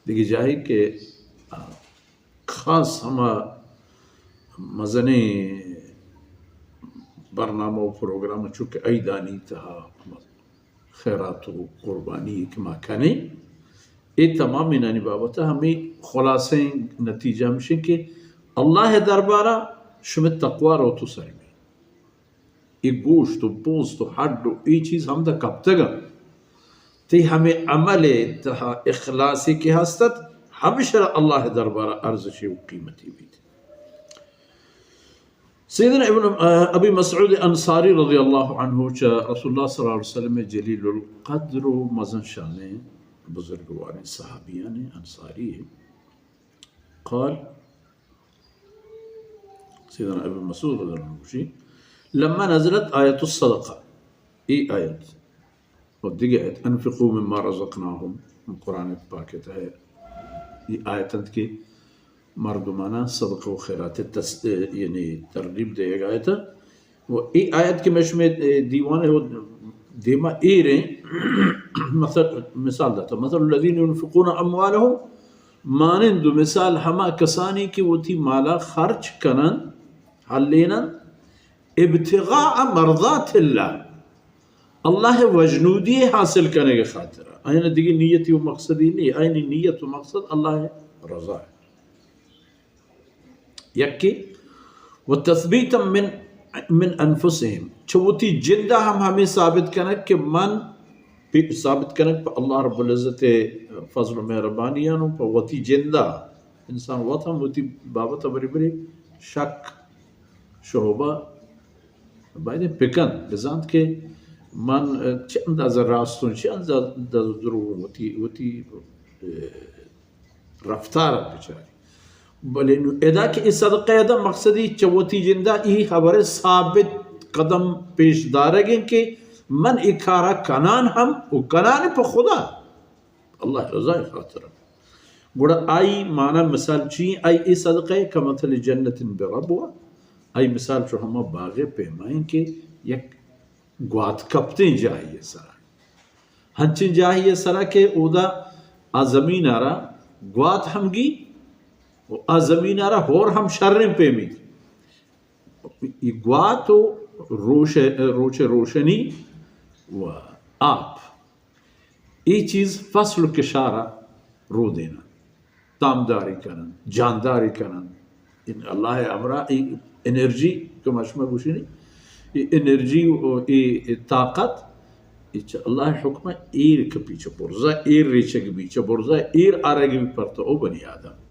دیگه جایی که خاص همه مزنه برنامه و پروگرام چونکه ایدانی تها خیرات و قربانی که ما کنی این تمام اینانی بابتا همی خلاصه نتیجه میشه که الله درباره شما تقوا رو تو سر می این گوشت و پوست و حد و این چیز هم دا کب تگا تی ہمیں عمل تہا اخلاصی کی ہستت ہمیشہ اللہ دربارہ ارزشی و قیمتی بھی تھی. سیدنا ابی مسعود انصاری رضی اللہ عنہ چا رسول اللہ صلی اللہ علیہ وسلم جلیل القدر و مزن شانے بزرگوار صحابیان انصاری قال سیدنا ابی مسعود رضی اللہ عنہ لما نزلت آیت الصدقہ ای آیت ودقي آية أنفقوا مما رزقناهم من قرآن باكت ہے یہ آیتند کی مردمانہ صدقہ و خیرات یعنی ترغیب دے گا آیت وہ ای آیت کے مش میں دیوان ہے دیما ایریں مثال داتا مثل الذين ينفقون اموالهم مانند مثال ہما کسانی کی وہ تھی مالا خرچ کنن حلینا ابتغاء مرضات اللہ اللہ وجنودی حاصل کرنے کے خاطر آئین دیگی نیتی و مقصدی نہیں آئین نیت و مقصد اللہ رضا ہے یکی و تثبیتا من انفسهم چھوتی جندہ ہمیں ثابت کرنے کہ من ثابت کرنے کہ اللہ رب العزت فضل و مہربانیانوں پر وتی جندہ انسان وطا وتی بابتا بری بری شک شعبہ باید پکن بزاند کے من چه اندازه راستون چه اندازه درو وتی رفتار بچاری بلی ادا که این صدقه ادا مقصدی چوتی جنده ای خبر ثابت قدم پیش دارگین که من ای کارا کنان هم و کنان پا خدا اللہ رضای خاطر گوڑا آئی معنی مثال چی آئی ای صدقه کمثل جنت بربوہ آئی مثال چو ہما باغ پیمائیں کہ یک گوات کپتیں جاہیے سرا ہنچن جاہیے سرا کہ اودا آزمین آرا گوات ہم گی و آزمین آرا ہور ہم شرن پہ می یہ گوات و روش روشنی و آپ یہ چیز فصل کشارہ رو دینا تامداری کرن جانداری کرن اللہ امرہ انرجی کو مشمع گوشی نہیں انرجی و طاقت اللہ حکمہ ایر کے پیچھے برزا ایر ریچے کے پیچھے برزا ایر آرے کے بھی پرتا او بنی آدم